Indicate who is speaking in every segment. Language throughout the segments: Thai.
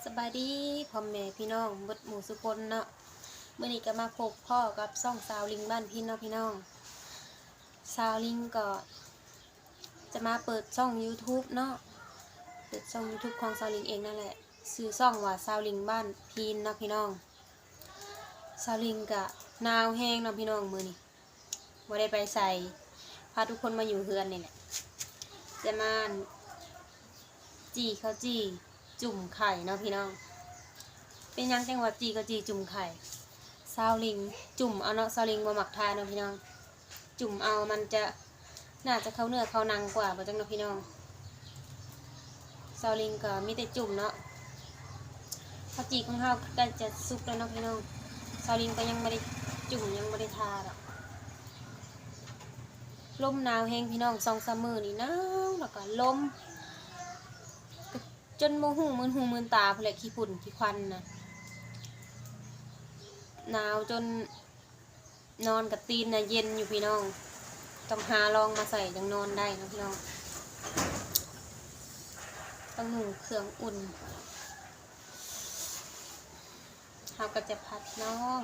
Speaker 1: สบายดีพ่อแม่พี่น้องเบิดหมู่สุคนเนาะมื้อนี้ก็มาพบพ่อกับซ่องสาวลิงบ้านพี่เนาะพี่น้องสาวลิงก็จะมาเปิดช่อง YouTube เนาะเปิดช่อง YouTube ของสาวลิงเองนั่นแหละชื่อช่องว่าสาวลิงบ้านพี่เนาะพี่น้องสาวลิงก็หนาวแห้งเนาะพี่น้องมื้อนี้บ่ได้ไปใส่พาทุกคนมาอยู่เฮือนนี่แหละจะมาจี้ข้าวจี้จุ่มไข่เนาะพี่น้องเป็นยังจังหวัดจีก็จีจุ่มไข่ซาวลิงจุ่มเอาเนาะซาวลิงบ่หมักทานเนาะพี่น้องจุ่มเอามันจะน่าจะเข้าเนื้อเข้าหนังกว่าบ่จังเนาะพี่น้องซาวลิงก็มีแต่จุ่มเนาะข้าวจีของเฮาใกล้จะสุกแล้วเนาะพี่น้องซาวลิงก็ยังบ่ได้จุ่มยังบ่ได้ทาดอกลมหนาวแห้งพี่น้อง2-3มื้อนี่หนาวแล้วก็ลมจนโมหูมึนหูมึนตาพุ่นแหละขี้ฝุ่นขี้ควันนะหนาวจนนอนกับตีนนะเย็นอยู่พี่น้องต้องหาลองมาใส่ยังนอนได้นะพี่น้องต้องหนุ่มเครื่องอุ่นเราก็จะผัดน้อง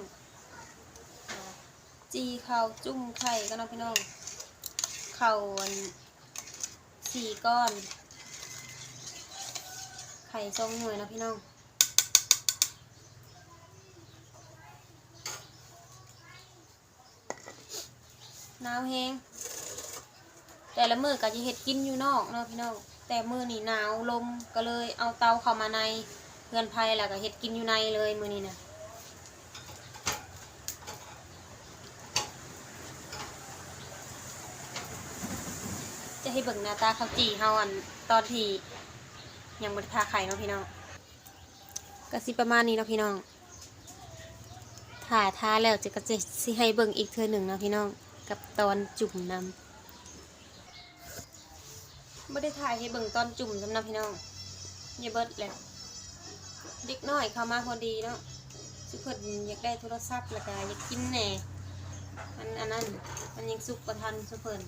Speaker 1: จีข้าวจุ่มไข่ก็นะพี่น้องข้าว4 ก้อนไข่2 หน่วยนะพี่น้องหนาวแห้งแต่ละมื้อก็จะเฮ็ดกินอยู่นอกเนาะพี่น้องแต่มื้อนี้หนาวลมก็เลยเอาเตาเข้ามาในเรือนไผ่แล้วก็เฮ็ดกินอยู่ในเลยมื้อนี้นะจะให้เบิ่งหน้าตาข้าวจี่เฮาตอนที่ยังบ่ได้ทาไข่เนาะพี่น้องก็สิประมาณนี้เนาะพี่น้องทาแล้วจะก็จะสิให้เบิ่งอีกเทื่อหนึ่งเนาะพี่น้องกับตอนจุ่มน้ำไม่ได้ถ่ายให้เบิ่งตอนจุ่มสำหรับพี่น้องอย่าเบิดเลยเด็กน้อยเข้ามาพอดีเนาะสุเพิ่นอยากได้โทรศัพท์แล้วก็อยากกินแหน่อันนั้นมันยังสุกประทันสุเพิ่น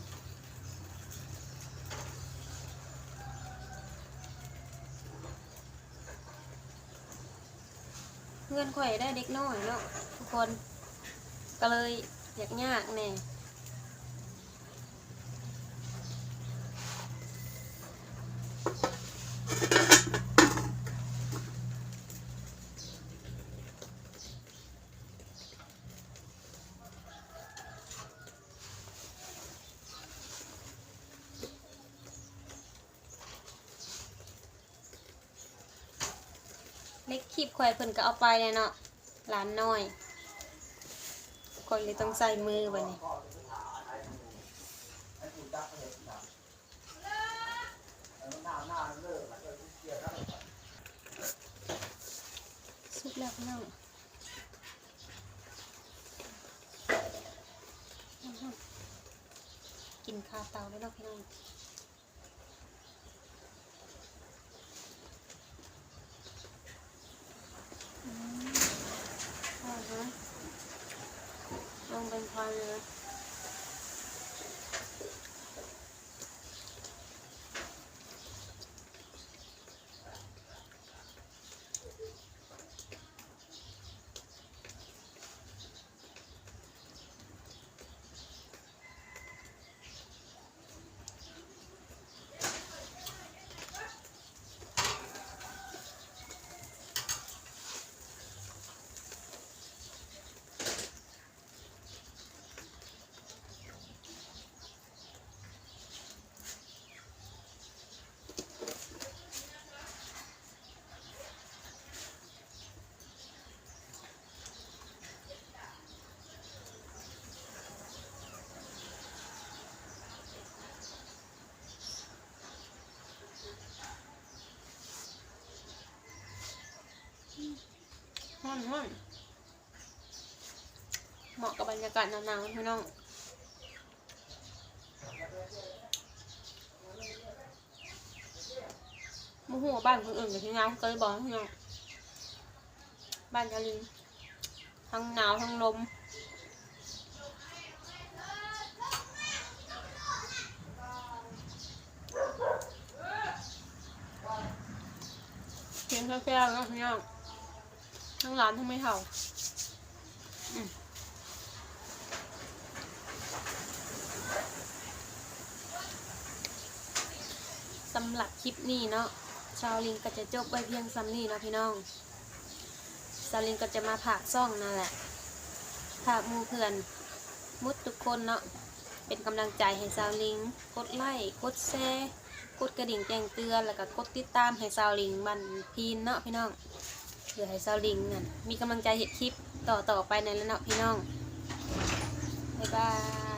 Speaker 1: เพื่อนข่อยได้เด็กน้อยเนาะทุกคนก็เลยอยากยากแหน่เล็กคีบข่อยเพิ่นก็เอาไปเลยเนาะหลานน้อยข่อยเลยต้องใส่มือบัดนี้สุกแล้วพี่น้องกินข้าวเตาแล้วเนาะพี่น้องลงเป็นควันเลยฮ้อนเหมาะกับบรรยากาศหนาวๆพี่น้องมูหัวบ้านคนอื่นกับที่งานเคยบอกพี่น้องบ้านยาลินทั้งหนาวทั้งลม เพียงแค่ๆแล้วพี่น้องทั้งร้านทั้งไม่เท่าสำหรับคลิปนี้เนาะชาวลิงก็จะจบไว้เพียงซ้ำนี้เนาะพี่น้องชาวลิงก็จะมาผากซ่องนั่นแหละผากมูเพื่อนมุดทุกคนเนาะเป็นกำลังใจให้ชาวลิงกดไลค์กดแชร์กดกระดิ่งแจ้งเตือนแล้วก็กดติดตามให้ชาวลิงบันพีนเนาะพี่น้องเพื่อให้ชาวลิงมีกำลังใจเห็นคลิปต่อไปในแล้วเนาะพี่น้องบ๊ายบาย